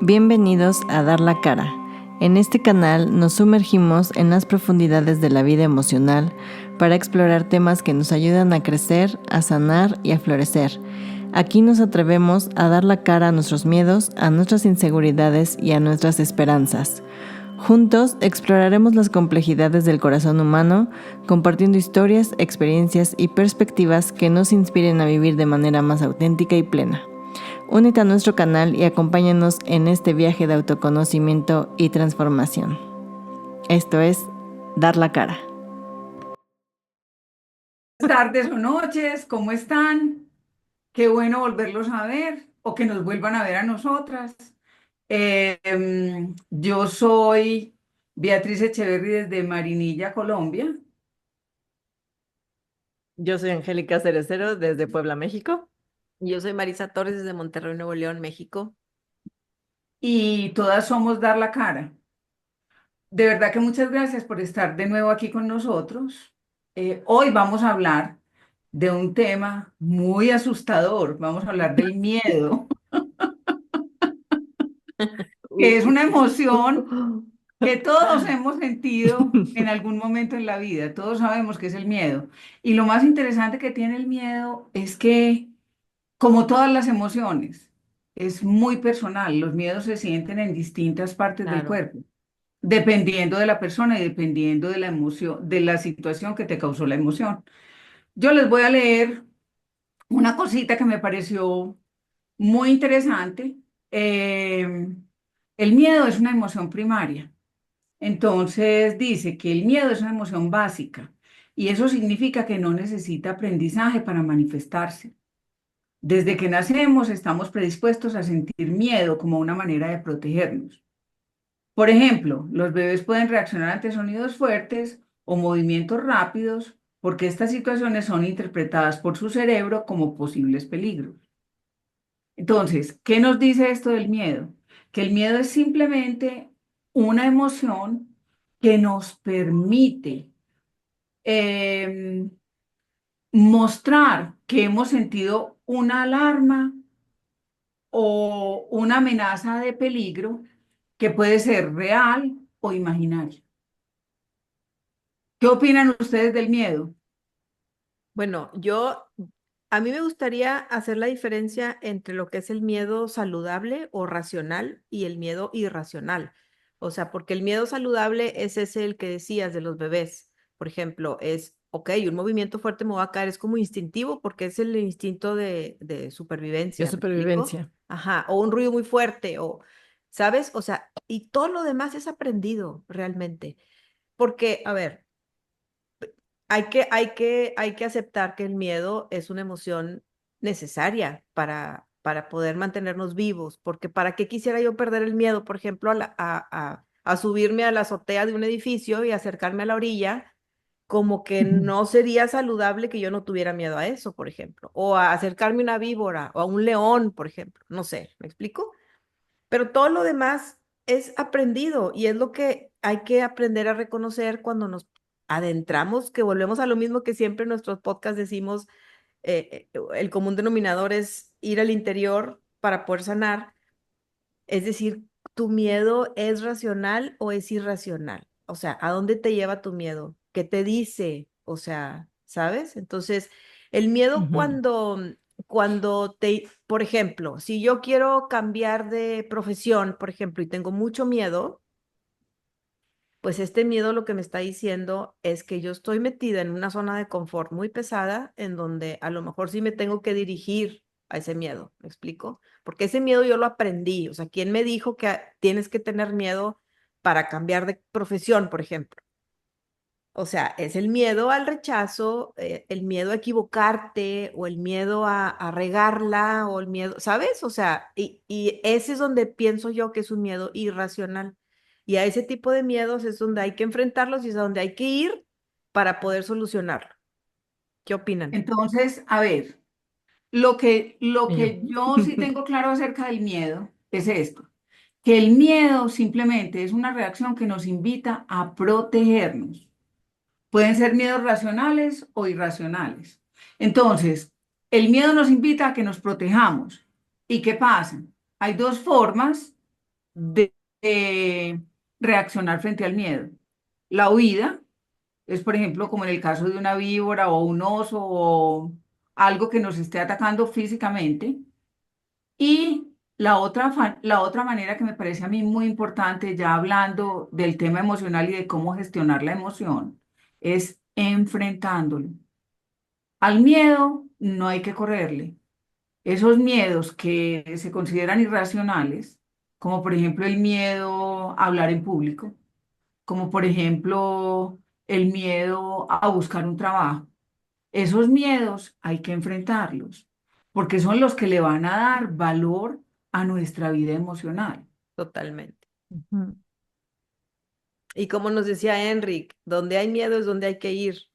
Bienvenidos a Dar la Cara. En este canal nos sumergimos en las profundidades de la vida emocional para explorar temas que nos ayudan a crecer, a sanar y a florecer. Aquí nos atrevemos a dar la cara a nuestros miedos, a nuestras inseguridades y a nuestras esperanzas. Juntos exploraremos las complejidades del corazón humano, compartiendo historias, experiencias y perspectivas que nos inspiren a vivir de manera más auténtica y plena. Únete a nuestro canal y acompáñanos en este viaje de autoconocimiento y transformación. Esto es Dar la Cara. Buenas tardes o noches, ¿cómo están? Qué bueno volverlos a ver o que nos vuelvan a ver a nosotras. Yo soy Beatriz Echeverry desde Marinilla, Colombia, Yo soy Angélica Cerecero desde Puebla, México. Yo soy Marisa Torres desde Monterrey, Nuevo León, México. y todas somos Dar la Cara. De verdad que muchas gracias por estar de nuevo aquí con nosotros. Hoy vamos a hablar de un tema muy asustador. Vamos a hablar del miedo, que es una emoción que todos hemos sentido en algún momento en la vida, todos sabemos que es el miedo. Y lo más interesante que tiene el miedo es que, como todas las emociones, es muy personal. Los miedos se sienten en distintas partes del Claro. cuerpo, dependiendo de la persona y dependiendo de la emoción, de la situación que te causó la emoción. Yo les voy a leer una cosita que me pareció muy interesante. Eh, el miedo es una emoción primaria. Entonces dice que el miedo es una emoción básica y eso significa que no necesita aprendizaje para manifestarse. Desde que nacemos estamos predispuestos a sentir miedo como una manera de protegernos. Por ejemplo, los bebés pueden reaccionar ante sonidos fuertes o movimientos rápidos porque estas situaciones son interpretadas por su cerebro como posibles peligros. Entonces, ¿qué nos dice esto del miedo? Que el miedo es simplemente una emoción que nos permite eh, mostrar que hemos sentido una alarma o una amenaza de peligro que puede ser real o imaginaria. ¿Qué opinan ustedes del miedo? Bueno, a mí me gustaría hacer la diferencia entre lo que es el miedo saludable o racional y el miedo irracional. O sea, porque el miedo saludable es ese el que decías de los bebés. Por ejemplo, ok, un movimiento fuerte me va a caer, es como instintivo porque es el instinto de De supervivencia, ¿me explico? supervivencia. Ajá, o un ruido muy fuerte, ¿sabes? O sea, y todo lo demás es aprendido realmente. Porque, a ver, hay que aceptar que el miedo es una emoción necesaria para poder mantenernos vivos, porque ¿para qué quisiera yo perder el miedo, por ejemplo, a subirme a la azotea de un edificio y acercarme a la orilla? Como que no sería saludable que yo no tuviera miedo a eso, por ejemplo, o a acercarme a una víbora o a un león, por ejemplo, no sé, ¿me explico? Pero todo lo demás es aprendido y es lo que hay que aprender a reconocer cuando nos adentramos, que volvemos a lo mismo que siempre en nuestros podcasts decimos, el común denominador es ir al interior para poder sanar, es decir, ¿tu miedo es racional o es irracional? O sea, ¿a dónde te lleva tu miedo? ¿Qué te dice? O sea, ¿sabes? Entonces, el miedo Ujú. por ejemplo, si yo quiero cambiar de profesión, por ejemplo, y tengo mucho miedo, pues este miedo lo que me está diciendo es que yo estoy metida en una zona de confort muy pesada en donde a lo mejor sí me tengo que dirigir a ese miedo, ¿me explico? Porque ese miedo yo lo aprendí, o sea, ¿quién me dijo que tienes que tener miedo para cambiar de profesión, por ejemplo? O sea, es el miedo al rechazo, el miedo a equivocarte o el miedo a regarla o el miedo, ¿sabes? O sea, y ese es donde pienso yo que es un miedo irracional. Y a ese tipo de miedos es donde hay que enfrentarlos y es a donde hay que ir para poder solucionarlo. ¿Qué opinan? Entonces, a ver, lo Y yo. que yo sí tengo claro acerca del miedo es esto, que el miedo simplemente es una reacción que nos invita a protegernos. Pueden ser miedos racionales o irracionales. Entonces, el miedo nos invita a que nos protejamos. ¿Y qué pasa? Hay dos formas. de reaccionar frente al miedo. La huida es, por ejemplo, como en el caso de una víbora o un oso o algo que nos esté atacando físicamente. Y la otra manera que me parece a mí muy importante, ya hablando del tema emocional y de cómo gestionar la emoción, es enfrentándolo. Al miedo no hay que correrle. Esos miedos que se consideran irracionales, como por ejemplo el miedo a hablar en público, como por ejemplo el miedo a buscar un trabajo, esos miedos hay que enfrentarlos, porque son los que le van a dar valor a nuestra vida emocional. Totalmente. Ujú. Y como nos decía Enric, donde hay miedo es donde hay que ir,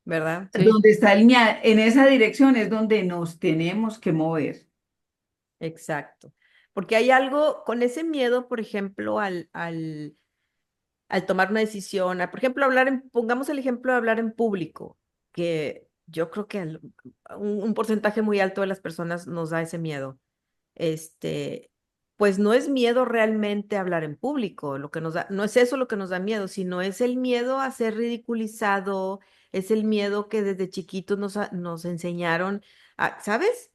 ¿verdad? Sí, Donde está el miedo, en esa dirección es donde nos tenemos que mover. Exacto. Porque hay algo con ese miedo, por ejemplo, al tomar una decisión, por ejemplo, pongamos el ejemplo de hablar en público, que yo creo que un porcentaje muy alto de las personas nos da ese miedo. Este, pues no es miedo realmente hablar en público, lo que nos da, no es eso lo que nos da miedo, sino es el miedo a ser ridiculizado, es el miedo que desde chiquitos nos enseñaron, ¿sabes?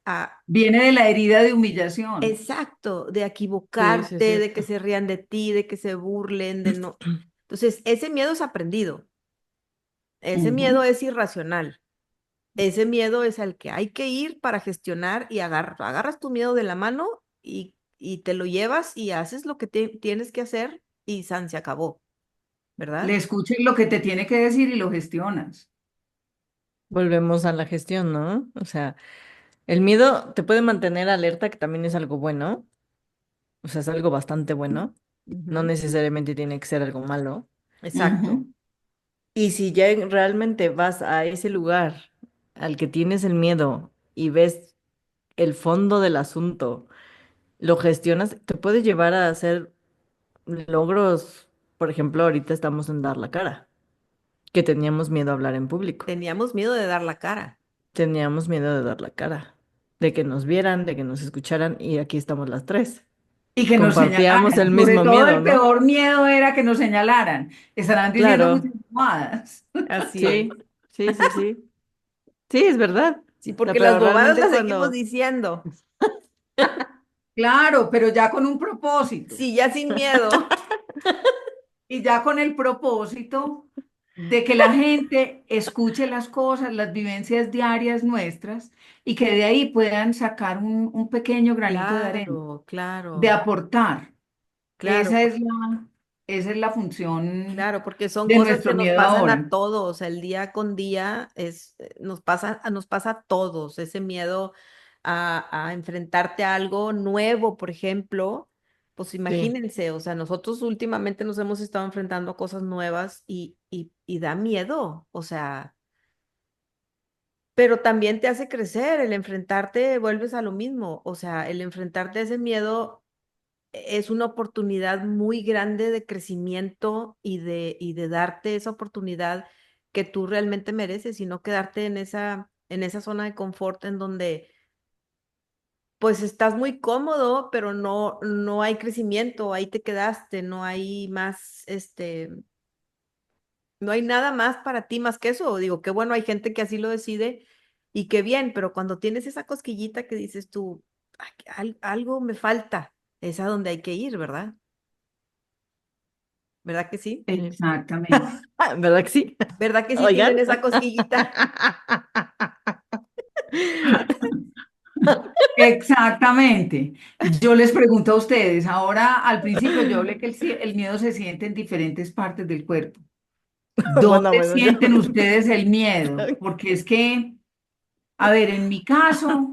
Viene de la herida de humillación. Exacto, de sí, sí es equivocarte, de que cierto. se rían de ti, de que se burlen, de no. Entonces, ese miedo es aprendido, ese miedo Ujú. es irracional, ese miedo es al que hay que ir para gestionar y agarras tu miedo de la mano y te lo llevas y haces lo que tienes que hacer y san se acabó, Le ¿verdad? escuches lo que te tiene que decir y lo gestionas. Volvemos a la gestión, ¿no? O sea, el miedo te puede mantener alerta, que también es algo bueno, o sea, es algo bastante bueno, no Ujú. necesariamente tiene que ser algo malo. Exacto, Ujú. Y si ya realmente vas a ese lugar al que tienes el miedo y ves el fondo del asunto, lo gestionas, te puede llevar a hacer logros. Por ejemplo, ahorita estamos en dar la cara, que teníamos miedo a hablar en público. teníamos miedo de dar la cara. Teníamos miedo de dar la cara, de que nos vieran, de que nos escucharan, y aquí estamos las tres. Y que nos Compartíamos el señalaran. Sobre mismo todo miedo, el ¿no? peor miedo era que nos señalaran. Estarán diciendo Claro, muchas bobadas. Así es. sí, sí, sí, sí. Sí, es verdad. Sí, O sea, porque las pero bobadas realmente las seguimos cuando... diciendo. Claro, pero ya con un propósito. Sí, ya sin miedo. Y ya con el propósito de que la gente escuche las cosas, las vivencias diarias nuestras y que de ahí puedan sacar un pequeño granito de arena, Claro, de claro, aportar. claro, Esa es la función claro, porque son de cosas que nuestro nos miedo pasan a ahora. todos, o sea, el día con día nos pasa a todos, ese miedo a enfrentarte a algo nuevo, por ejemplo, pues Sí, imagínense, o sea, nosotros últimamente nos hemos estado enfrentando a cosas nuevas y da miedo, o sea, pero también te hace crecer, el enfrentarte, vuelves a lo mismo, o sea, el enfrentarte a ese miedo es una oportunidad muy grande de crecimiento y de darte esa oportunidad que tú realmente mereces y no quedarte en esa zona de confort en donde pues estás muy cómodo, pero no hay crecimiento, ahí te quedaste, no hay más, no hay nada más para ti más que eso. Digo, qué bueno, hay gente que así lo decide y qué bien, pero cuando tienes esa cosquillita que dices tú, "Ay, algo me falta", es a donde hay que ir, ¿verdad? ¿Verdad que sí? sí. Exactamente. ¿Verdad que sí? ¿Verdad que sí Oigan. tienen esa cosquillita? Exactamente. Yo les pregunto a ustedes, ahora al principio yo hablé que el miedo se siente en diferentes partes del cuerpo. Bueno, ¿Dónde bueno, yo... sienten ustedes el miedo? Porque es que, a ver, en mi caso,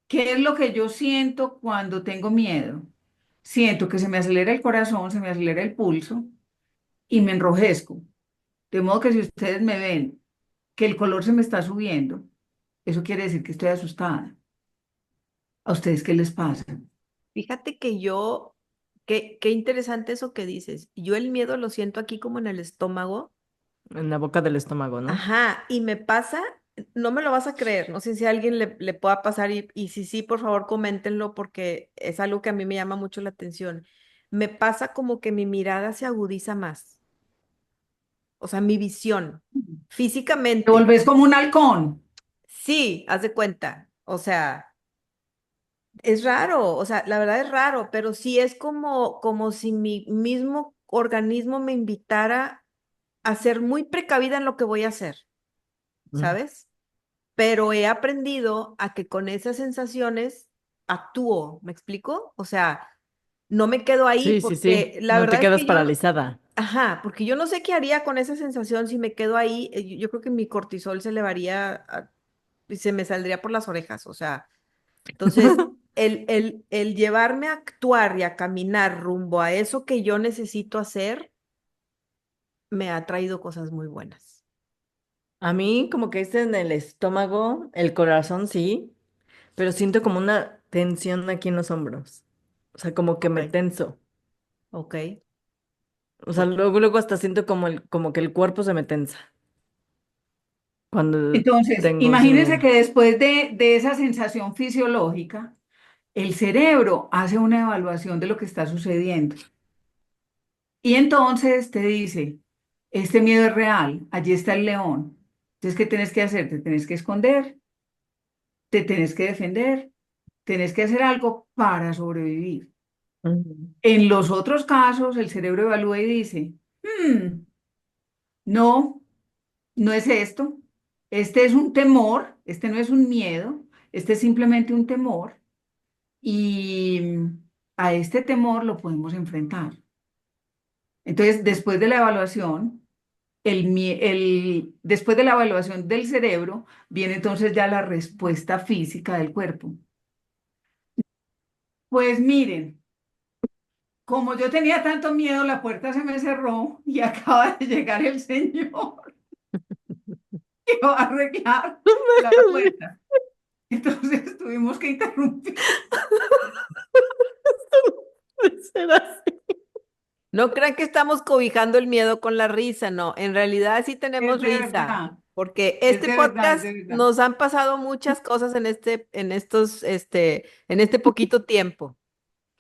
¿qué es lo que yo siento cuando tengo miedo? Siento que se me acelera el corazón, se me acelera el pulso y me enrojezco. De modo que si ustedes me ven que el color se me está subiendo, eso quiere decir que estoy asustada. ¿A ustedes qué les pasa? Fíjate que qué interesante eso que dices. Yo el miedo lo siento aquí como en el estómago. En la boca del estómago, ¿no? Ajá, y me pasa, no me lo vas a creer, no sé si a alguien le pueda pasar y si sí, por favor, coméntenlo porque es algo que a mí me llama mucho la atención. Me pasa como que mi mirada se agudiza más, o sea, mi visión Te físicamente. volvés como un halcón. Sí, haz de cuenta, o sea, es raro, o sea, la verdad es raro, pero sí es como si mi mismo organismo me invitara a ser muy precavida en lo que voy a hacer, Mm. ¿sabes? Pero he aprendido a que con esas sensaciones actúo, ¿me explico? O sea, no me quedo ahí Sí, sí, sí. porque la No te verdad es quedas que yo, paralizada. ajá, porque yo no sé qué haría con esa sensación si me quedo ahí, yo creo que mi cortisol se elevaría y se me saldría por las orejas, o sea, entonces, el llevarme a actuar y a caminar rumbo a eso que yo necesito hacer, me ha traído cosas muy buenas. A mí como que es en el estómago, el corazón sí, pero siento como una tensión aquí en los hombros. O sea, como que Ok, me tenso. ok. O sea, Bu- luego hasta siento como que el cuerpo se me tensa cuando Entonces, tengo ese imagínense miedo. que después de esa sensación fisiológica, el cerebro hace una evaluación de lo que está sucediendo. Y entonces te dice, este miedo es real, allí está el león. Entonces, ¿qué tienes que hacer? Te tienes que esconder, te tienes que defender, tienes que hacer algo para sobrevivir. Ujú. En los otros casos, el cerebro evalúa y dice, "Hmm, no, no es esto. Este es un temor, este no es un miedo, este es simplemente un temor y a este temor lo podemos enfrentar. Entonces, después de la evaluación, después de la evaluación del cerebro, viene entonces ya la respuesta física del cuerpo. Pues miren, como yo tenía tanto miedo, la puerta se me cerró y acaba de llegar el señor que va a arreglar la puerta. Entonces tuvimos que interrumpir. Puede ser así. No crean que estamos cobijando el miedo con la risa, no, en realidad sí Es tenemos de risa, verdad, porque es este de verdad, es podcast de verdad. nos han pasado muchas cosas en este poquito tiempo.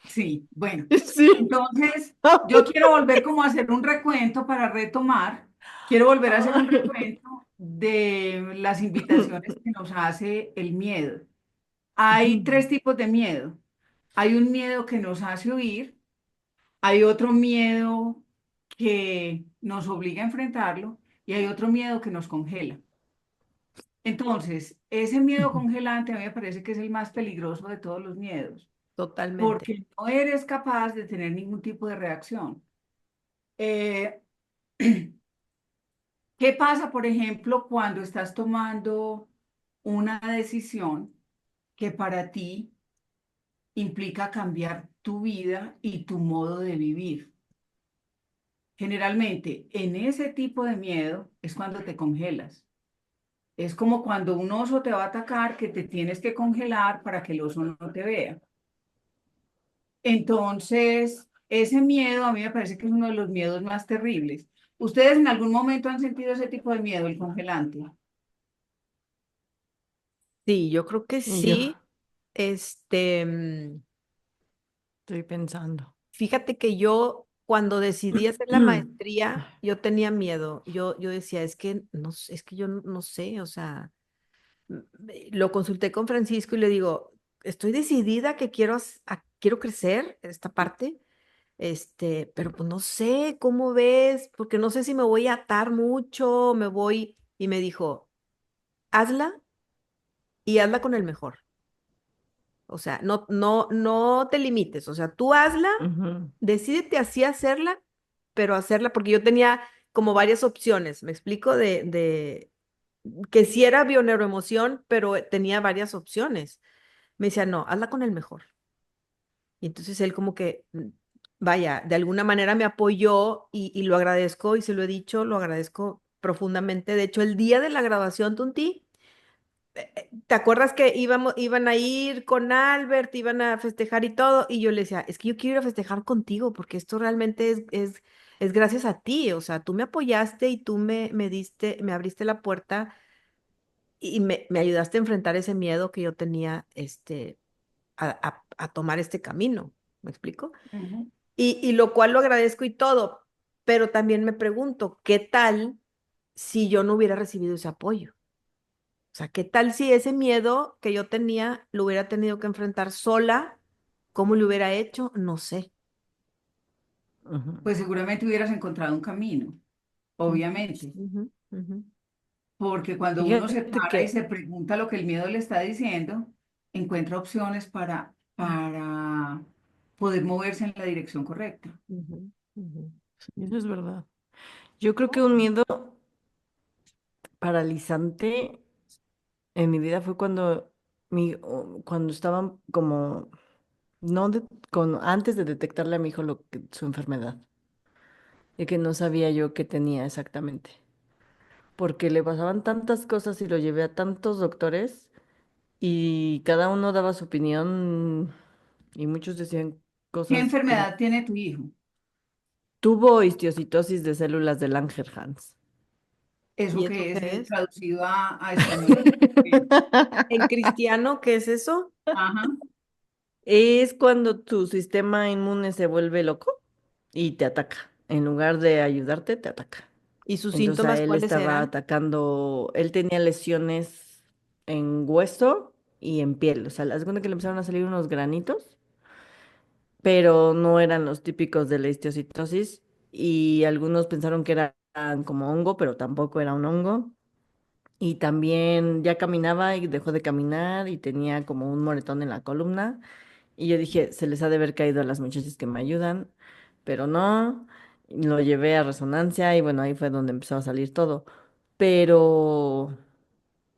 Sí, bueno. Sí. Entonces, yo quiero volver como a hacer un recuento para retomar. Quiero volver a hacer un recuento de las invitaciones que nos hace el miedo. Hay tres tipos de miedo. Hay un miedo que nos hace huir, hay otro miedo que nos obliga a enfrentarlo y hay otro miedo que nos congela. Entonces, ese miedo congelante a mí me parece que es el más peligroso de todos los miedos, Totalmente. porque no eres capaz de tener ningún tipo de reacción. Eh, ¿Qué pasa, por ejemplo, cuando estás tomando una decisión que para ti implica cambiar tu vida y tu modo de vivir? Generalmente, en ese tipo de miedo es cuando te congelas. Es como cuando un oso te va a atacar, que te tienes que congelar para que el oso no te vea. Entonces, ese miedo a mí me parece que es uno de los miedos más terribles. ¿Ustedes en algún momento han sentido ese tipo de miedo, el congelante? Sí, yo creo que Y yo sí. Este, mm, estoy pensando. Fíjate que yo cuando decidí hacer la maestría, yo tenía miedo. Yo decía, es que no, es que yo no sé, o sea, lo consulté con Francisco y le digo, estoy decidida que quiero crecer esta parte, pero pues no sé, ¿cómo ves? Porque no sé si me voy a atar mucho, me voy. Y me dijo, hazla y hazla con el mejor. O sea, no te limites. O sea, tú hazla, Ujú. decídete así hacerla, pero hacerla, porque yo tenía como varias opciones, me explico, de que sí era bioneuroemoción, pero tenía varias opciones. Me decía, no, hazla con el mejor. Y entonces él como que, vaya, de alguna manera me apoyó y lo agradezco y se lo he dicho, lo agradezco profundamente. De hecho, el día de la graduación, Tunti, ¿te acuerdas que iban a ir con Albert, iban a festejar y todo? Y yo le decía, es que yo quiero ir a festejar contigo porque esto realmente es gracias a ti. O sea, tú me apoyaste y tú me abriste la puerta y me ayudaste a enfrentar ese miedo que yo tenía, a tomar este camino, ¿me explico? Ujú. Y lo cual lo agradezco y todo, pero también me pregunto, ¿qué tal si yo no hubiera recibido ese apoyo? O sea, ¿qué tal si ese miedo que yo tenía lo hubiera tenido que enfrentar sola? ¿Cómo lo hubiera hecho? No sé. Ujú. Pues seguramente hubieras encontrado un camino, Ujú, obviamente, ujú, ujú, porque cuando uno se Fíjate para y que se pregunta lo que el miedo le está diciendo, encuentra opciones para poder moverse en la dirección correcta. ujú, ujú. eso es verdad. Yo creo que un miedo paralizante en mi vida fue cuando estaban como, no de- antes de detectarle a mi hijo su enfermedad, y que no sabía yo qué tenía exactamente, porque le pasaban tantas cosas y lo llevé a tantos doctores y cada uno daba su opinión y muchos decían ¿Qué cosas que enfermedad tiene tu hijo? tuvo histiocitosis de células de Langerhans. ¿Eso ¿Y eso que es qué es? traducido a español? ¿En cristiano qué es eso? Ajá. Es cuando tu sistema inmune se vuelve loco y te ataca. En lugar de ayudarte, te ataca. ¿Y sus Entonces a síntomas él cuáles estaba eran? atacando, él tenía lesiones en hueso y en piel. O sea, haz de cuenta que le empezaron a salir unos granitos, pero no eran los típicos de la histiocytosis y algunos pensaron que eran como hongo, pero tampoco era un hongo. Y también ya caminaba y dejó de caminar y tenía como un moretón en la columna. Y yo dije, se les ha de haber caído a las muchachas que me ayudan, pero no. Y lo llevé a resonancia y bueno, ahí fue donde empezó a salir todo. Pero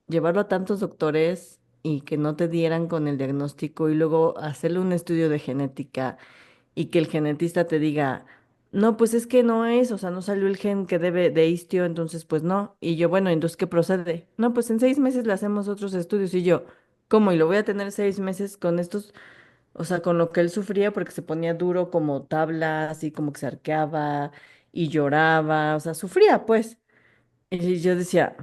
llevarlo a tantos doctores y que no te dieran con el diagnóstico y luego hacerle un estudio de genética y que el genetista te diga, no, pues es que no es, o sea, no salió el gen que debe de istio, entonces pues no. Y yo, bueno, entonces ¿qué procede? No, pues en 6 meses le hacemos otros estudios y yo, ¿cómo? Y lo voy a tener 6 meses con estos, o sea, con lo que él sufría porque se ponía duro como tabla, así como que se arqueaba y lloraba, o sea, sufría pues. Y yo decía,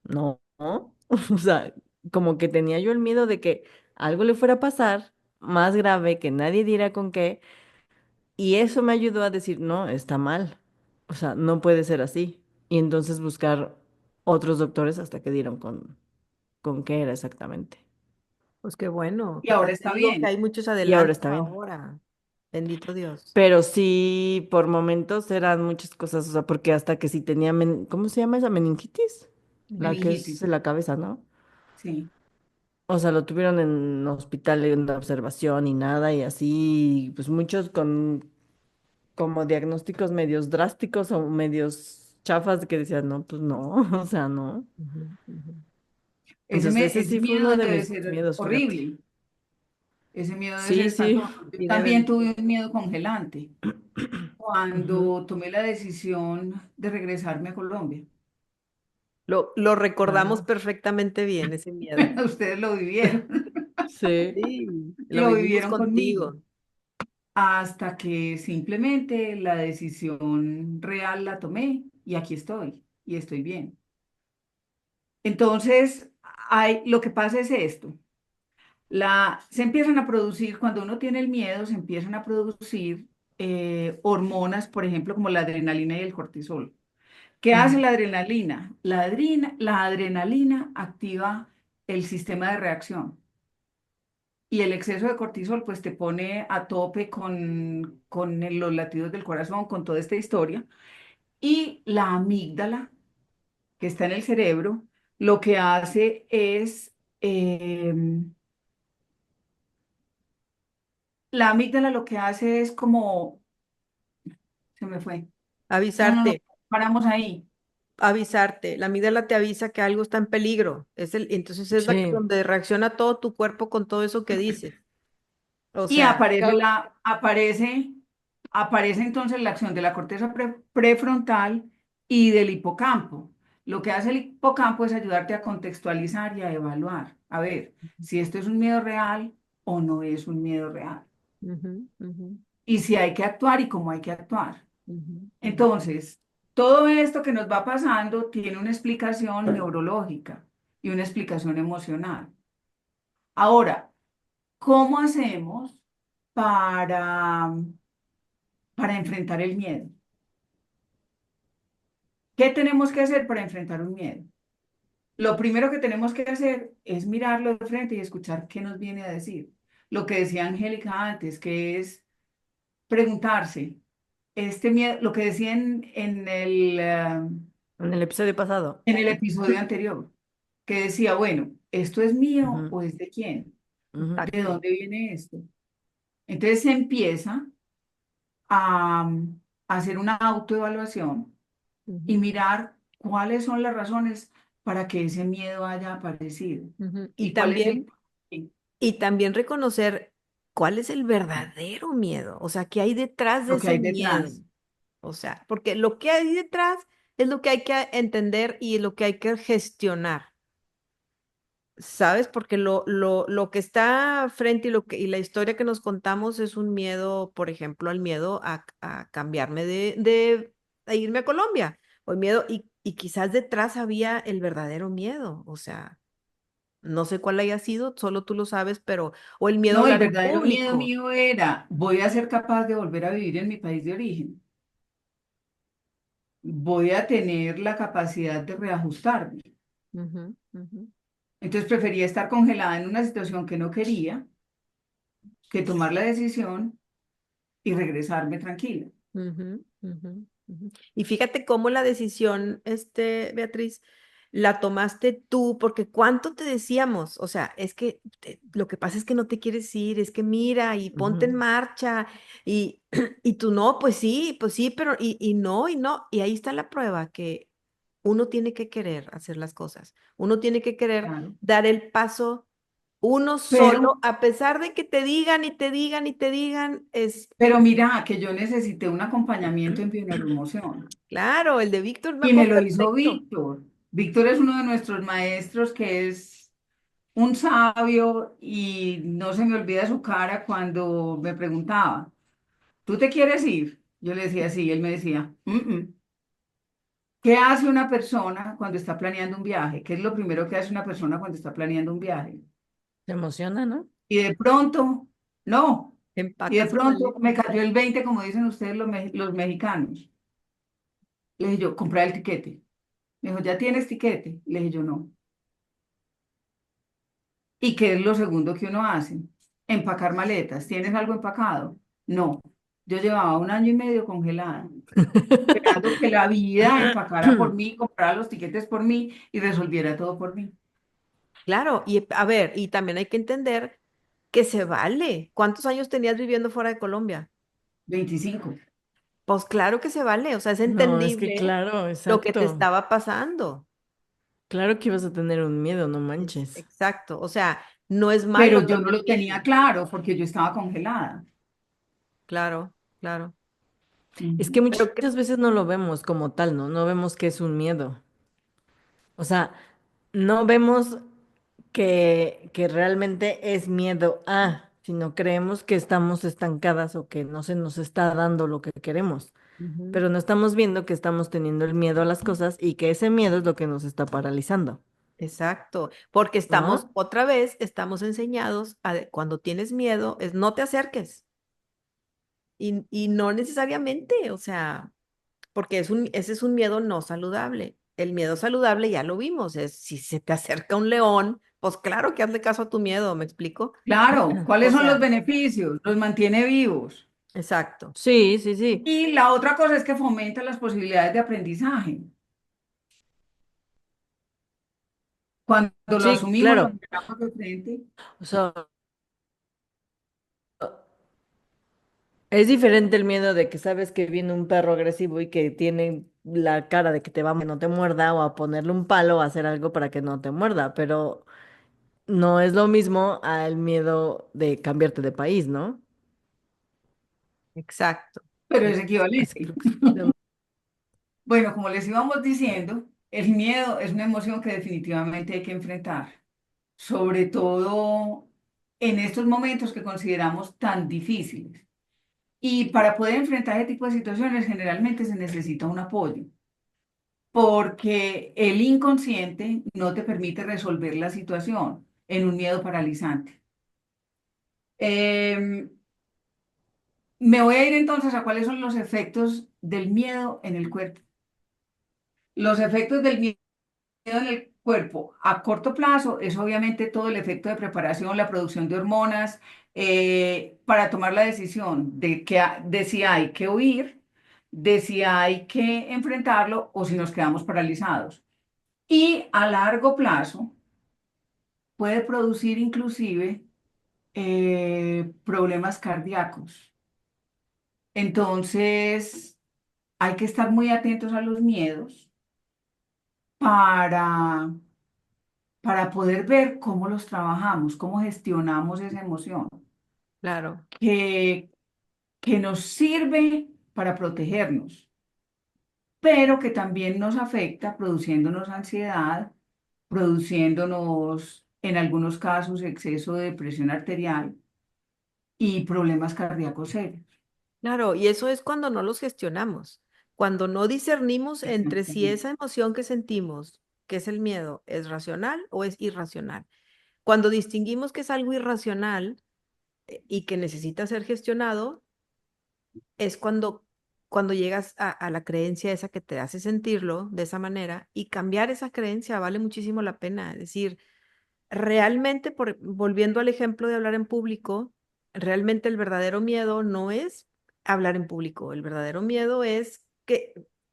no, ¿no? O sea, como que tenía yo el miedo de que algo le fuera a pasar más grave, que nadie diera con qué, y eso me ayudó a decir, no, está mal, o sea, no puede ser así. Y entonces buscar otros doctores hasta que dieron con qué era exactamente. Pues qué bueno. Y ¿Qué ahora tal? Te está digo que bien. hay muchos Y ahora adelantos está bien. ahora. Bendito Dios. Pero sí, por momentos eran muchas cosas, o sea, porque hasta que sí tenía, ¿cómo se llama esa meningitis? La que es Meningitis. en la cabeza, ¿no? Sí. O sea, lo tuvieron en hospital en observación y nada, y así, pues muchos con como diagnósticos medios drásticos o medios chafas que decían, no, pues no, o sea, no. Ujú, ujú. Entonces ese Ese sí fue uno miedo de debe mis ser miedos, fíjate. horrible. Ese miedo debe ser Sí, sí. espantoso. Yo Sí, debe también de tuve ser. un miedo congelante Ujú. cuando tomé la decisión de regresarme a Colombia. Lo recordamos Ah, perfectamente bien, ese miedo. Ustedes lo vivieron, sí. Sí, lo lo vivimos vivieron conmigo, contigo. hasta que simplemente la decisión real la tomé y aquí estoy y estoy bien. Entonces, lo que pasa es esto. Se empiezan a producir, cuando uno tiene el miedo, se empiezan a producir hormonas, por ejemplo, como la adrenalina y el cortisol. ¿Qué hace Ujú, la adrenalina? La adrenalina activa el sistema de reacción y el exceso de cortisol pues te pone a tope con los latidos del corazón, con toda esta historia. Y la amígdala, que está en el cerebro, lo que hace es, la amígdala lo que hace es como, se me fue. No, no, no, avisarte, paramos ahí. avisarte. La amígdala te avisa que algo está en peligro. Entonces es Sí. donde reacciona todo tu cuerpo con todo eso que dices. O Y sea, aparece entonces la acción de la corteza prefrontal y del hipocampo. Lo que hace el hipocampo es ayudarte a contextualizar y a evaluar. A ver, si esto es un miedo real o no es un miedo real. ujú, ujú, Y si hay que actuar y cómo hay que actuar. ujú, ujú. Entonces, todo esto que nos va pasando tiene una explicación neurológica. y una explicación emocional. Ahora, ¿cómo hacemos para, para enfrentar el miedo? ¿Qué tenemos que hacer para enfrentar un miedo? Lo primero que tenemos que hacer es mirarlo de frente y escuchar qué nos viene a decir. Lo que decía Angélica antes, que es preguntarse, este miedo, lo que decía En el episodio pasado. en el episodio anterior, que decía, bueno, ¿esto es mío Ujú, o es de quién? ujú. ¿De dónde viene esto? Entonces se empieza a, hacer una autoevaluación y Ujú, mirar cuáles son las razones para que ese miedo haya aparecido ujú. y cuál es el... Sí, Y también reconocer cuál es el verdadero miedo, o sea, qué hay detrás de lo que ese hay miedo. detrás. O sea, porque lo que hay detrás es lo que hay que entender y lo que hay que gestionar. ¿Sabes? Porque lo que está frente y la historia que nos contamos es un miedo, por ejemplo, al miedo a cambiarme a irme a Colombia, o el miedo, y quizás detrás había el verdadero miedo, o sea, no sé cuál haya sido, solo tú lo sabes, pero, o el miedo a No, el hablar en verdadero miedo público. mío era, voy a ser capaz de volver a vivir en mi país de origen. Voy a tener la capacidad de reajustarme. Ujú, ujú, Entonces prefería estar congelada en una situación que no quería que tomar la decisión y regresarme tranquila. ujú, ujú, ujú. Y fíjate cómo la decisión, Beatriz, la tomaste tú, porque cuánto te decíamos, o sea, es que lo que pasa es que no te quieres ir, es que mira y ponte en Ujú. marcha y, y tú no, pues sí, pero y no, y ahí está la prueba que uno tiene que querer hacer las cosas, uno tiene que querer Claro. dar el paso uno solo, Pero, a pesar de que te digan y te digan y te digan, es pero mira, que yo necesité un acompañamiento en bioneuroemoción claro, el de Víctor me y me acuerdo lo hizo perfecto. Víctor. Víctor es uno de nuestros maestros que es un sabio y no se me olvida su cara cuando me preguntaba, ¿tú te quieres ir? Yo le decía sí, él me decía, ¿qué hace una persona cuando está planeando un viaje? ¿Qué es lo primero que hace una persona cuando está planeando un viaje? Te emociona, ¿no? Y de pronto, no, y de Empaca su pronto maleta. me cayó el 20 como dicen ustedes los mexicanos. Le dije yo, comprar el tiquete. Me dijo, ¿ya tienes tiquete? Le dije yo, no. ¿Y qué es lo segundo que uno hace? Empacar maletas. ¿Tienes algo empacado? No. Yo llevaba 1 año y medio congelada, esperando que la vida empacara por mí, comprara los tiquetes por mí y resolviera todo por mí. Claro, y a ver, y también hay que entender que se vale. ¿Cuántos años tenías viviendo fuera de Colombia? 25. Pues claro que se vale, o sea, es No, es que entendible claro, lo que te exacto. estaba pasando. Claro que ibas a tener un miedo, no Es manches. exacto, o sea, no es malo Pero yo no tener lo tenía miedo. claro porque yo estaba congelada. Claro, claro. Es que Ujú. Pero muchas veces no lo vemos como tal, ¿no? No vemos que es un miedo. O sea, no vemos que realmente es miedo a, sino creemos que estamos estancadas o que no se nos está dando lo que queremos. ujú, Pero no estamos viendo que estamos teniendo el miedo a las cosas y que ese miedo es lo que nos está paralizando, exacto, porque estamos, ¿no? otra vez, estamos enseñados a cuando tienes miedo, es no te acerques. Y no necesariamente, o sea, porque ese es un miedo no saludable. El miedo saludable ya lo vimos, es si se te acerca un león, pues claro que hazle caso a tu miedo, ¿me explico? Claro, O ¿cuáles son los sea, beneficios? Los mantiene vivos. exacto. Sí, sí, sí. Y la otra cosa es que fomenta las posibilidades de aprendizaje. Cuando lo Sí, asumimos, lo claro. miramos de frente. O sea, es diferente el miedo de que sabes que viene un perro agresivo y que tiene la cara de que te va a que no te muerda o a ponerle un palo o a hacer algo para que no te muerda, pero no es lo mismo al miedo de cambiarte de país, ¿no? Exacto. Pero es Así equivalente. creo que sí. Bueno, como les íbamos diciendo, el miedo es una emoción que definitivamente hay que enfrentar, sobre todo en estos momentos que consideramos tan difíciles. Y para poder enfrentar ese tipo de situaciones, generalmente se necesita un apoyo. porque el inconsciente no te permite resolver la situación en un miedo paralizante. Em, Me voy a ir entonces a cuáles son los efectos del miedo en el cuerpo. Los efectos del miedo en el cuerpo a corto plazo es obviamente todo el efecto de preparación, la producción de hormonas, para tomar la decisión de si hay que huir, de si hay que enfrentarlo o si nos quedamos paralizados. Y a largo plazo puede producir inclusive problemas cardíacos. Entonces, hay que estar muy atentos a los miedos para, para poder ver cómo los trabajamos, cómo gestionamos esa emoción, Claro, que, que nos sirve para protegernos, pero que también nos afecta produciéndonos ansiedad, produciéndonos, en algunos casos, exceso de presión arterial y problemas cardíacos serios. claro, y eso es cuando no los gestionamos, cuando no discernimos entre si Exactamente. esa emoción que sentimos, que es el miedo, es racional o es irracional. Cuando distinguimos que es algo irracional y que necesita ser gestionado, es cuando llegas a la creencia esa que te hace sentirlo de esa manera y cambiar esa creencia vale muchísimo la pena. Es decir, realmente, volviendo al ejemplo de hablar en público, realmente el verdadero miedo no es hablar en público, el verdadero miedo es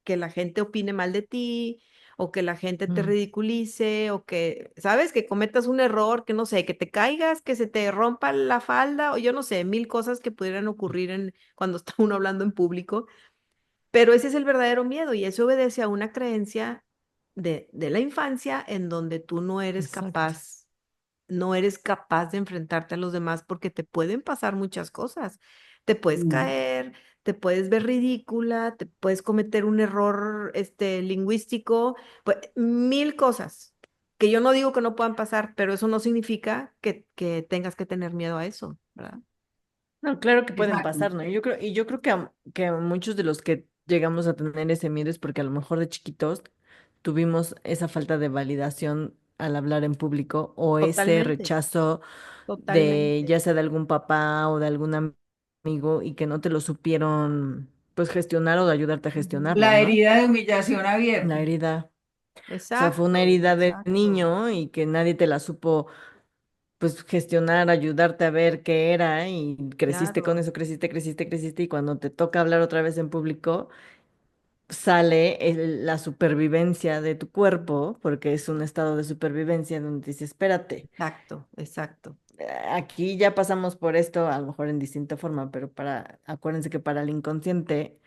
que la gente opine mal de ti o que la gente te Mm, ridiculice o que, ¿sabes? Que cometas un error, que no sé, que te caigas, que se te rompa la falda o yo no sé, mil cosas que pudieran ocurrir cuando está uno hablando en público, pero ese es el verdadero miedo y eso obedece a una creencia de la infancia en donde tú exacto. no eres capaz de enfrentarte a los demás porque te pueden pasar muchas cosas. Te puedes Mm. caer, te puedes ver ridícula, te puedes cometer un error lingüístico, pues, mil cosas que yo no digo que no puedan pasar, pero eso no significa que tengas que tener miedo a eso, ¿verdad? No, claro que pueden Exacto. pasar, ¿no? Y yo creo que muchos de los que llegamos a tener ese miedo es porque a lo mejor de chiquitos tuvimos esa falta de validación al hablar en público o ese Totalmente, rechazo de totalmente. ya sea de algún papá o de algún amigo y que no te lo supieron pues gestionar o de ayudarte a gestionarlo, La ¿no? herida de humillación La abierta. herida, o sea, fue una Exacto, herida de exacto, niño y que nadie te la supo pues gestionar, ayudarte a ver qué era y creciste con claro, eso, creciste, creciste, creciste y cuando te toca hablar otra vez en público, sale la supervivencia de tu cuerpo, porque es un estado de supervivencia donde dices, espérate, exacto, exacto, aquí ya pasamos por esto, a lo mejor en distinta forma, pero acuérdense que para el inconsciente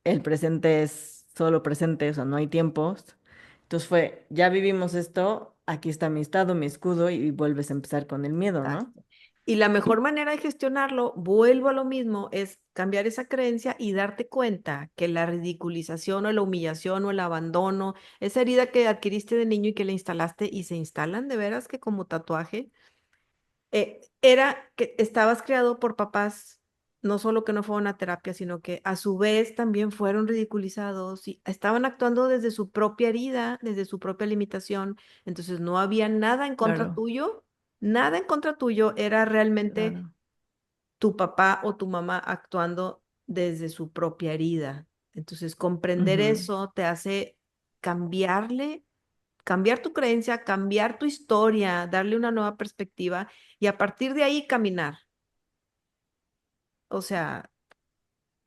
el presente es solo presente, o sea, no hay tiempos. Entonces ya vivimos esto, aquí está mi estado, mi escudo y vuelves a empezar con el miedo, ¿no? exacto. Y la mejor manera de gestionarlo, vuelvo a lo mismo, es cambiar esa creencia y darte cuenta que la ridiculización o la humillación o el abandono, esa herida que adquiriste de niño y que le instalaste y se instalan de veras que como tatuaje, era que estabas creado por papás, no solo que no fueron a terapia, sino que a su vez también fueron ridiculizados y estaban actuando desde su propia herida, desde su propia limitación. Entonces no había nada en contra Claro, tuyo, nada en contra tuyo, era realmente claro. tu papá o tu mamá actuando desde su propia herida. Entonces comprender Ujú, eso te hace cambiarle cambiar tu creencia, cambiar tu historia, darle una nueva perspectiva y a partir de ahí caminar. O sea,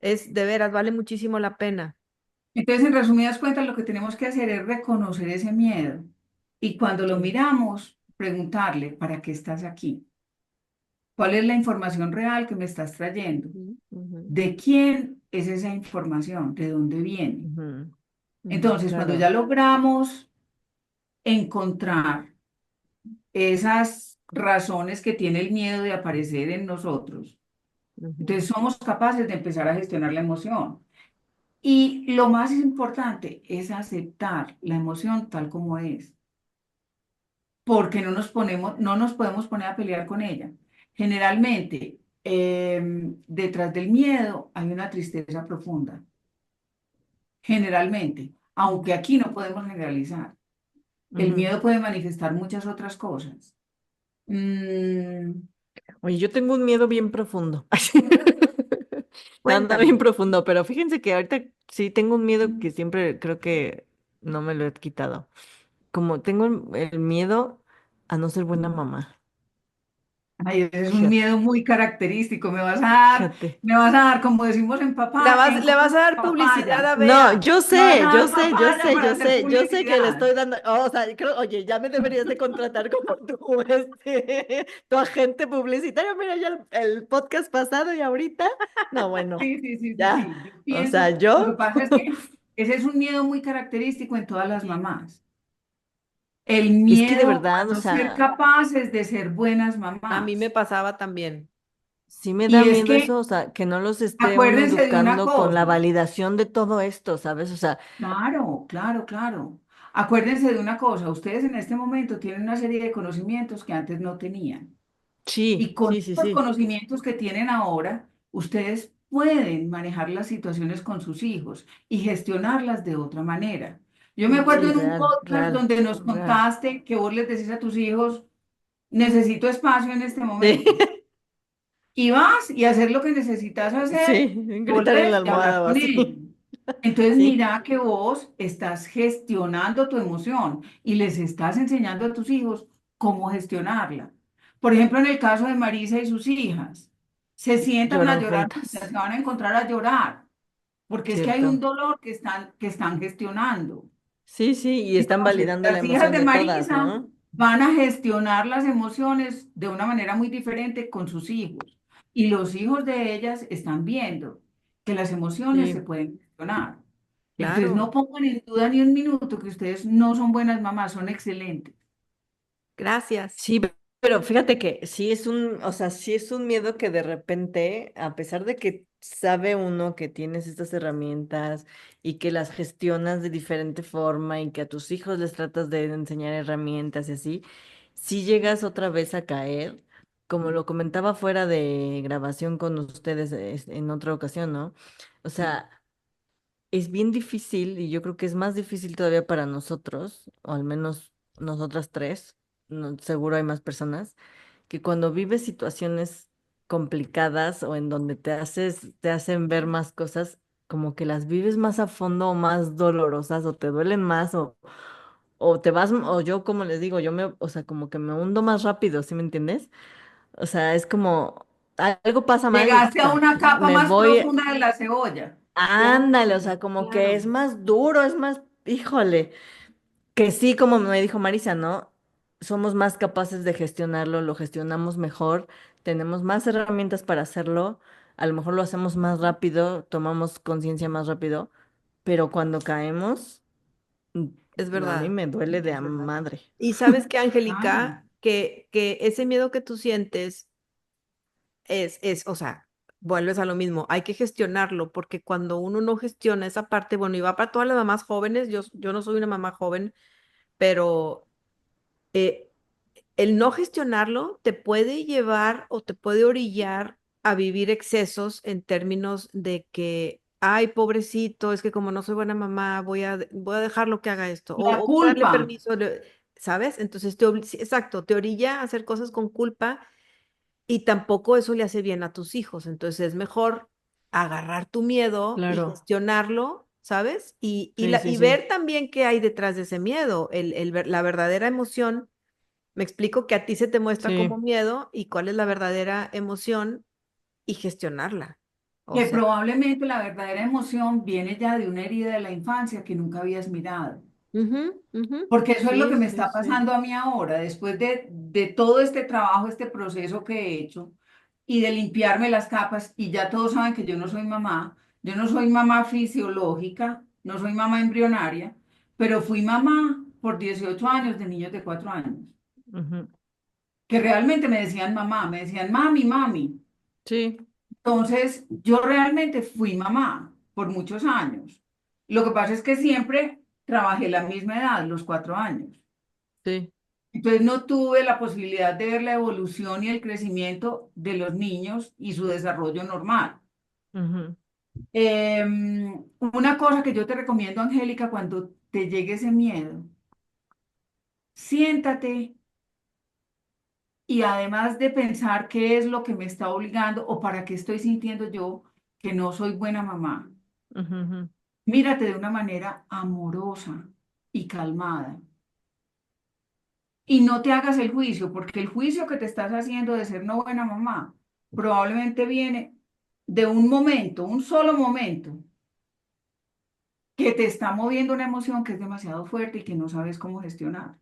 es de veras, vale muchísimo la pena. Entonces, en resumidas cuentas, lo que tenemos que hacer es reconocer ese miedo y cuando lo Sí. miramos, preguntarle, ¿para qué estás aquí? ¿Cuál es la información real que me estás trayendo? Ujú, ujú, ¿De quién es esa información? ¿De dónde viene? ujú, ujú, Entonces, cuando ya claro. logramos encontrar esas razones que tiene el miedo de aparecer en nosotros, ujú, entonces somos capaces de empezar a gestionar la emoción. Y lo más importante es aceptar la emoción tal como es, porque no nos podemos poner a pelear con ella. Generalmente, detrás del miedo hay una tristeza profunda, generalmente. aunque aquí no podemos generalizar. El Ujú. miedo puede manifestar muchas otras cosas. Mm, Oye, yo tengo un miedo bien profundo. No, no bien cuéntame. profundo, pero fíjense que ahorita sí tengo un miedo que siempre creo que no me lo he quitado. Como tengo el miedo a no ser buena mamá. Ay, ese es un Fíjate, miedo muy característico. fíjate. Como decimos en Le vas a dar publicidad papaya. a No, Bea. Me vas a dar papaya para hacer yo sé que le publicidad. estoy dando, o sea, creo, oye, ya me deberías de contratar como tu, tu agente publicitario. Mira, ya el podcast pasado y ahorita, no, bueno, Sí, sí, sí, sí, ya, sí. Yo o sea, pienso, lo que yo, pasa es que ese es un miedo muy característico en todas las Sí. mamás. El es que de miedo a verdad, o no ser sea, capaces de ser buenas A mí me mamás. pasaba también. sí me da Y es miedo que eso, o sea, que no los esté uno acuérdense de una educando con la cosa. validación de todo esto, ¿sabes? O sea, Claro, claro, claro. Acuérdense de una cosa. Ustedes en este momento tienen una serie de conocimientos que antes no tenían. sí, Y con sí, sí, los sí, conocimientos que tienen ahora, ustedes pueden manejar las situaciones con sus hijos y gestionarlas de otra manera. Yo me acuerdo sí, en un real, podcast real, donde nos real. contaste que vos les decís a tus hijos, necesito espacio en este Sí, momento. Y vas y hacer lo que necesitas hacer, sí, gritar en la volver y almohada hablar o con así. él. Entonces Sí, mira que vos estás gestionando tu emoción y les estás enseñando a tus hijos cómo gestionarla. Por ejemplo, en el caso de Marisa y sus hijas, se sientan a lloran llorar juntas, juntas, se van a encontrar a llorar, porque es que hay un cierto. dolor que están gestionando. Sí, sí, y están Entonces, validando la las hijas emoción de de todas, Marisa ¿no? van a gestionar las emociones de una manera muy diferente con sus hijos. Y los hijos de ellas están viendo que las emociones se Sí, pueden gestionar. Entonces, no Claro. pongan en duda ni un minuto que ustedes no son buenas mamás, son excelentes. Gracias. sí, pero fíjate que sí es un, o sea, sí es un miedo que de repente, a pesar de que sabe uno que tienes estas herramientas y que las gestionas de diferente forma y que a tus hijos les tratas de enseñar herramientas y así, sí llegas otra vez a caer, como lo comentaba fuera de grabación con ustedes en otra ocasión, ¿no? O sea, es bien difícil y yo creo que es más difícil todavía para nosotros, o al menos nosotras tres, seguro hay más personas, que cuando vives situaciones complicadas o en donde te hacen ver más cosas, como que las vives más a fondo o más dolorosas o te duelen más o te vas, o yo como les digo, o sea, como que me hundo más rápido, ¿sí me entiendes? O sea, es como algo pasa mal y Llegaste a ta, una capa me más voy. profunda de la cebolla. Ándale, o Claro, sea, como que es claro. más duro, es más, híjole, que sí, como me dijo Marisa, ¿no? Somos más capaces de gestionarlo, lo gestionamos mejor, tenemos más herramientas para hacerlo, a lo mejor lo hacemos más rápido, tomamos conciencia más rápido, pero cuando caemos, Es a mí verdad. me duele de a Es verdad. madre. Y sabes que, Claro. Angélica, que ese miedo que tú sientes o sea, vuelves a lo mismo, hay que gestionarlo, porque cuando uno no gestiona esa parte, bueno, y va para todas las mamás jóvenes, yo no soy una mamá joven, pero eh, el no gestionarlo te puede llevar o te puede orillar a vivir excesos en términos de que, ay, pobrecito, es que como no soy buena mamá, voy a dejarlo que haga esto, La o voy a darle culpa. permiso, ¿sabes? Entonces, sí, exacto, te orilla a hacer cosas con culpa y tampoco eso le hace bien a tus hijos. Entonces, es mejor agarrar tu miedo y Claro, gestionarlo, ¿sabes? sí, sí, Y sí, ver también qué hay detrás de ese miedo, la verdadera emoción. Me explico que a ti se te muestra como sí. miedo y cuál es la verdadera emoción y gestionarla. O Que sea, probablemente la verdadera emoción viene ya de una herida de la infancia que nunca habías mirado. ujú, ujú, Porque eso es lo que Sí, me sí, está sí. pasando a mí ahora, después de todo este trabajo, este proceso que he hecho y de limpiarme las capas, y ya todos saben que yo no soy mamá fisiológica, no soy mamá embrionaria, pero fui mamá por 18 años de niños de 4 años, Ujú. que realmente me decían mamá, me decían mami, mami. Sí, Entonces, yo realmente fui mamá por muchos años. Lo que pasa es que siempre trabajé la misma edad, los 4 años. sí. Entonces no tuve la posibilidad de ver la evolución y el crecimiento de los niños y su desarrollo normal. Ujú. Una cosa que yo te recomiendo, Angélica, cuando te llegue ese miedo, siéntate y además de pensar qué es lo que me está obligando o para qué estoy sintiendo yo que no soy buena mamá, Ujú, ujú. mírate de una manera amorosa y calmada. Y no te hagas el juicio, porque el juicio que te estás haciendo de ser no buena mamá probablemente viene de un momento, un solo momento, que te está moviendo una emoción que es demasiado fuerte y que no sabes cómo gestionar.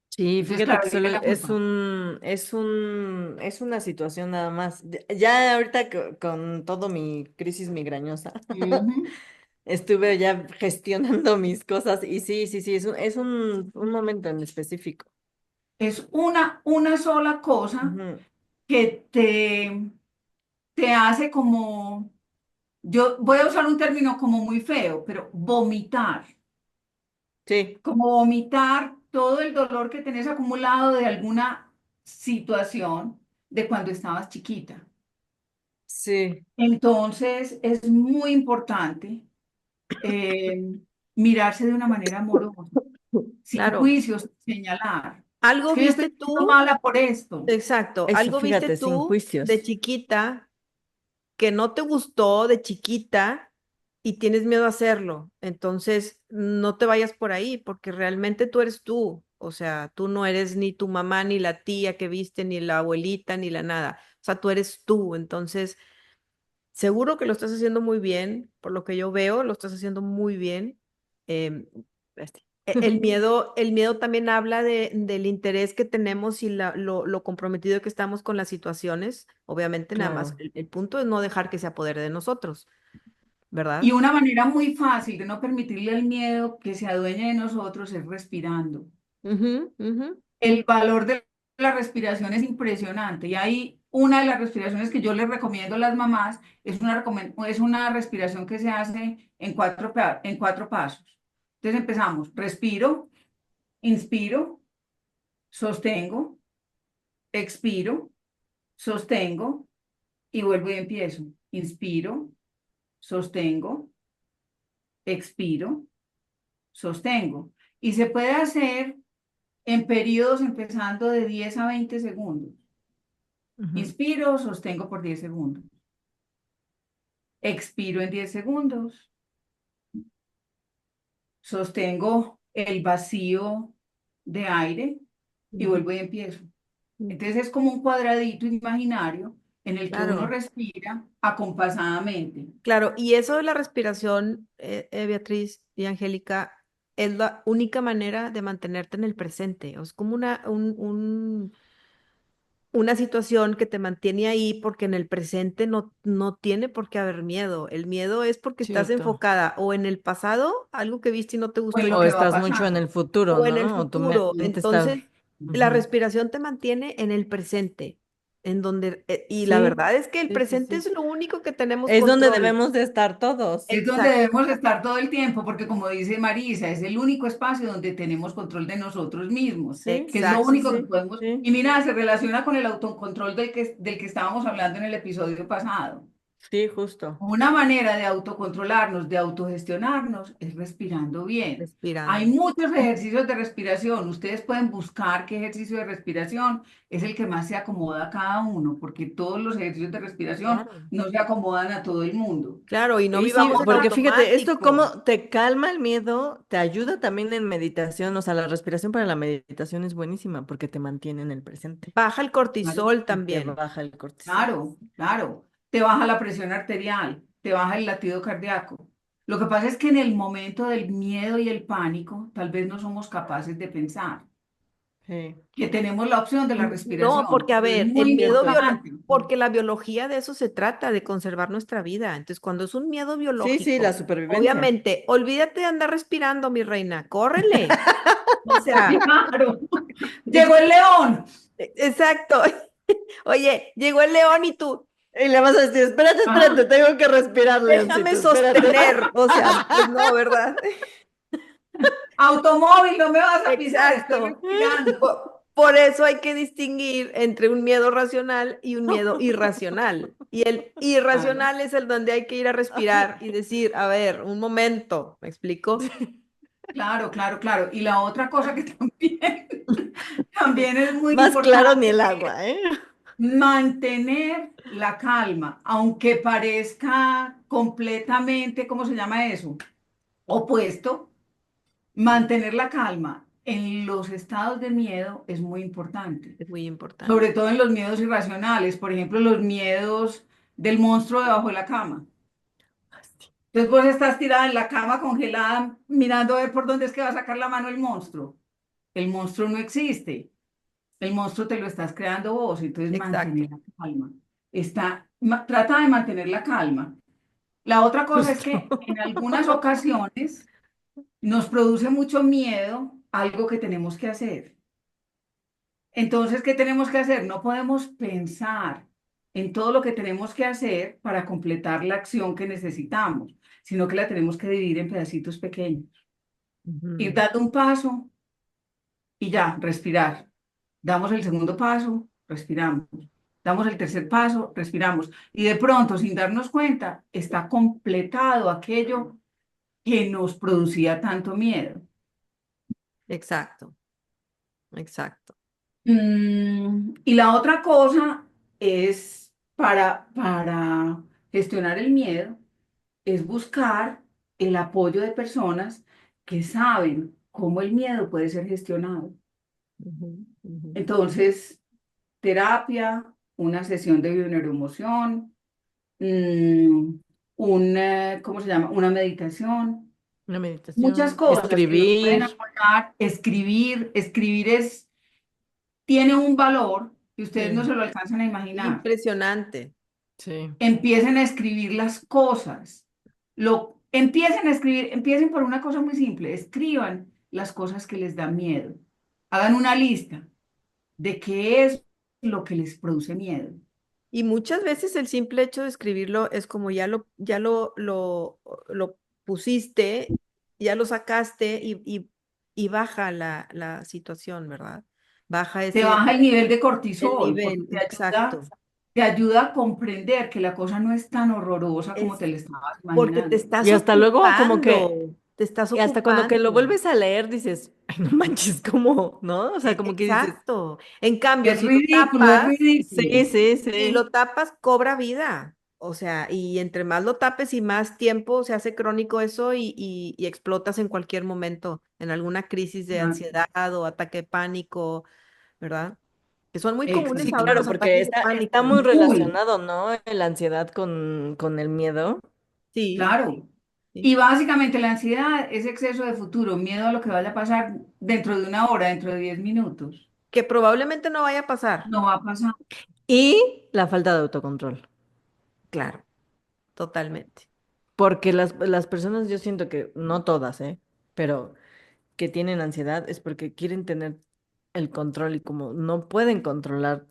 Sí, Entonces, fíjate claro, que viene solo la culpa. es una situación nada más. Ya ahorita con todo mi crisis migrañosa, Ujú. estuve ya gestionando mis cosas y sí, sí, sí, un momento en específico. Es una sola cosa Ujú. que te hace como, yo voy a usar un término como muy feo, pero vomitar, Sí, como vomitar todo el dolor que tenés acumulado de alguna situación de cuando estabas chiquita. sí, Entonces, es muy importante eh, mirarse de una manera amorosa, sin Claro, juicios, sin señalar. Es algo que yo estoy viste siendo tú, mala por esto. exacto, eso, algo viste fíjate, sin tú de juicios. chiquita que no te gustó de chiquita y tienes miedo a hacerlo. Entonces, no te vayas por ahí porque realmente tú eres tú. O sea, tú no eres ni tu mamá, ni la tía que viste, ni la abuelita, ni la nada. O sea, tú eres tú. Entonces, seguro que lo estás haciendo muy bien. Por lo que yo veo, lo estás haciendo muy bien. Em, el miedo también habla del interés que tenemos y lo comprometido que estamos con las situaciones. Obviamente, nada más, Claro. el punto es no dejar que se apodere de nosotros, Y ¿verdad? una manera muy fácil de no permitirle al miedo que se adueñe de nosotros es respirando. Ujú, ujú, El valor de la respiración es impresionante y hay una de las respiraciones que yo les recomiendo a las mamás, es una respiración que se hace en cuatro pasos. Entonces empezamos, respiro, inspiro, sostengo, expiro, sostengo y vuelvo y empiezo. Inspiro, sostengo, expiro, sostengo. Y se puede hacer en periodos empezando de 10 a 20 segundos. ujú. Inspiro, sostengo por 10 segundos. Expiro en 10 segundos. Sostengo el vacío de aire y Ujú, vuelvo y empiezo. ujú. Entonces es como un cuadradito imaginario en el que uno Claro, respira acompasadamente. claro. Y eso de la respiración, Beatriz y Angélica, es la única manera de mantenerte en el presente. Es como una situación que te mantiene ahí porque en el presente no tiene por qué haber miedo. El miedo es porque estás Cierto. enfocada o en el pasado, algo que viste y no te O gustó en y lo O que va a estás mucho pasar. en el futuro, o en el ¿no? O tu futuro. mente está... Entonces, la Ujú. respiración te mantiene en el presente, en donde, y la Sí, verdad es que el sí, sí, presente sí. es lo único que tenemos Es donde control. debemos de estar todos. Es donde Exacto. debemos estar todo el tiempo, porque como dice Marisa, es el único espacio donde tenemos control de nosotros mismos, Sí, que es lo sí, sí, Exacto. único que sí, podemos. Y sí. mira, se relaciona con el autocontrol del que estábamos hablando en el episodio pasado. Sí, justo. Una manera de autocontrolarnos, de autogestionarnos, es respirando bien. Hay Respirando. muchos ejercicios de respiración. Ustedes pueden buscar qué ejercicio de respiración es el que más se acomoda a cada uno, porque todos los ejercicios de respiración Claro. no se acomodan a todo el mundo. Claro, y no Y sí, vivamos en porque fíjate, esto automático. como te calma el miedo, te ayuda también en meditación, o sea, la respiración para la meditación es buenísima porque te mantiene en el presente Baja el ¿Vale? cortisol y te también. baja el cortisol. Claro, claro. Te baja la presión arterial, te baja el latido cardíaco. Lo que pasa es que en el momento del miedo y el pánico, tal vez no somos capaces de pensar Sí, que tenemos la opción de la No, respiración, porque a pero es ver, muy el miedo cierto. importante. porque la biología de eso se trata, de conservar nuestra vida. Entonces, cuando es un miedo Sí, sí, la biológico, supervivencia. obviamente, olvídate de andar respirando, mi reina, córrele. O sea, Claro. ex- Llegó el león. exacto. Oye, llegó el león y tú, Y le vas a decir, espérate, Ajá. espérate, tengo que respirar, déjame Leoncito, espérate. sostener. O sea, pues no, ¿verdad? Automóvil, no me vas a pisar, estoy Exacto. respirando. Por eso hay que distinguir entre un miedo racional y un miedo irracional. Y el Claro, irracional es el donde hay que ir a respirar y decir, a ver, un momento, ¿me explico? claro, claro, claro. Y la otra cosa que también, también es muy Más claro ni importante el es agua, ¿eh? mantener la calma, aunque parezca completamente, ¿cómo se llama eso? Opuesto. Mantener la calma en los estados de miedo es muy importante, Es muy importante. sobre todo en los miedos irracionales, por ejemplo, los miedos del monstruo debajo de la cama. Entonces vos estás tirada en la cama congelada mirando a ver por dónde es que va a sacar la mano el monstruo. El monstruo no existe, el monstruo te lo estás creando vos, entonces Exacto. mantener la calma. Trata de mantener la calma. La otra cosa es Justo. que en algunas ocasiones nos produce mucho miedo algo que tenemos que hacer. Entonces, ¿qué tenemos que hacer? No podemos pensar en todo lo que tenemos que hacer para completar la acción que necesitamos, sino que la tenemos que dividir en pedacitos pequeños. Ir Ujú. dando un paso y ya, respirar. Damos el segundo paso, respiramos. Damos el tercer paso, respiramos. Y de pronto, sin darnos cuenta, está completado aquello que nos producía tanto miedo. Exacto, exacto. Y la otra cosa es para gestionar el miedo, es buscar el apoyo de personas que saben cómo el miedo puede ser gestionado. Ujú, ujú. Entonces, terapia, una sesión de bioneuroemoción, mm, ¿cómo se llama? Una meditación, Una muchas meditación, cosas que nos pueden escribir. apoyar. Escribir tiene un valor que ustedes no Sí, se lo alcanzan a imaginar. Impresionante. sí. Empiecen a escribir las cosas. Empiecen a escribir, empiecen por una cosa muy simple, escriban las cosas que les dan miedo. Hagan una lista de qué es lo que les produce miedo. Y muchas veces el simple hecho de escribirlo es como ya lo pusiste, ya lo sacaste y baja la situación, ¿verdad? Baja Te baja el nivel de el cortisol porque nivel, exacto. te ayuda a comprender que la cosa no es tan horrorosa como te Es la estabas porque te imaginando. estás Y hasta luego como que, ocupando, te estás y hasta cuando que lo ocupando. vuelves a leer dices, ay, no manches, ¿cómo? ¿No? O sea, como que dices, Exacto. En cambio, Es ridículo, es sí, ridículo. sí, si sí. lo tapas, cobra vida. O sea, y entre más lo tapes y más tiempo se hace crónico eso y explotas en cualquier momento, en alguna crisis de Exacto. ansiedad o ataque de pánico, ¿verdad? Que son muy comunes Sí, ahora claro, los Exactamente. porque ataques de está pánico. muy Muy, relacionado, ¿no? La ansiedad con el miedo. Sí, claro. sí. Y básicamente la ansiedad es exceso de futuro, miedo a lo que vaya a pasar dentro de una hora, dentro de 10 minutos. Que probablemente no vaya a pasar. No va a pasar. Y la falta de autocontrol. Claro, totalmente. Porque las personas, yo siento que, no todas, ¿eh? Pero que tienen ansiedad es porque quieren tener el control y como no pueden controlar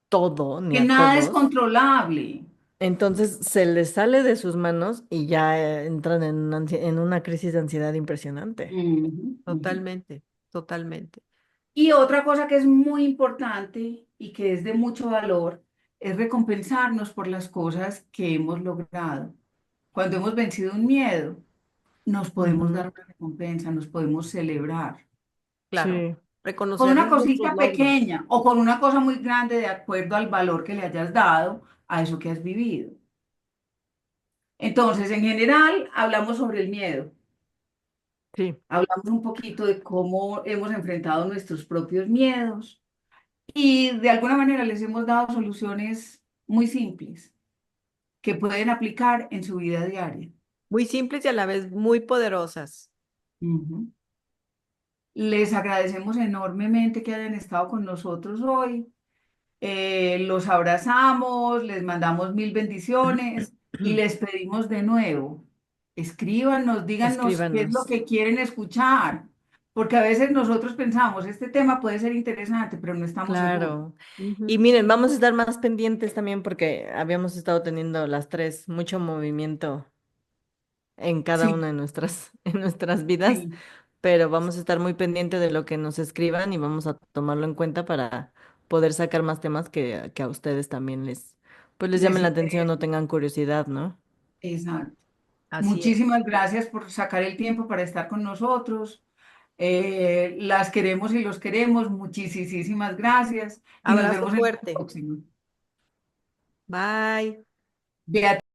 todo ni Que a nada es todos, controlable. entonces se les sale de sus manos y ya entran en una crisis de ansiedad impresionante. Ujú, ujú. Totalmente, totalmente. Y otra cosa que es muy importante y que es de mucho valor es recompensarnos por las cosas que hemos logrado. Cuando hemos vencido un miedo, nos podemos Ujú. dar una recompensa, nos podemos celebrar. Claro. Sí, Con una Reconocernos nuestros cosita logros. pequeña o con una cosa muy grande de acuerdo al valor que le hayas dado a eso que has vivido. Entonces, en general, hablamos sobre el miedo, sí. hablamos un poquito de cómo hemos enfrentado nuestros propios miedos y de alguna manera les hemos dado soluciones muy simples que pueden aplicar en su vida diaria. Muy simples y a la vez muy poderosas. Ujú. Les agradecemos enormemente que hayan estado con nosotros hoy. Los abrazamos, les mandamos mil bendiciones y les pedimos de nuevo, escríbanos, díganos qué es lo Escríbanos. que quieren escuchar, porque a veces nosotros pensamos, este tema puede ser interesante, pero no estamos seguros. Claro. Y Ujú. miren, vamos a estar más pendientes también porque habíamos estado teniendo las tres mucho movimiento en cada Sí, una de nuestras, en nuestras vidas, sí. pero vamos a estar muy pendiente de lo que nos escriban y vamos a tomarlo en cuenta para poder sacar más temas que a ustedes también pues les Les llamen la atención o interesa. tengan curiosidad, ¿no? Exacto. Así es. Muchísimas gracias por sacar el tiempo para estar con nosotros. Las queremos y los queremos. Muchísimas gracias y nos Abrazo vemos en la fuerte. próxima. Bye. Beatriz.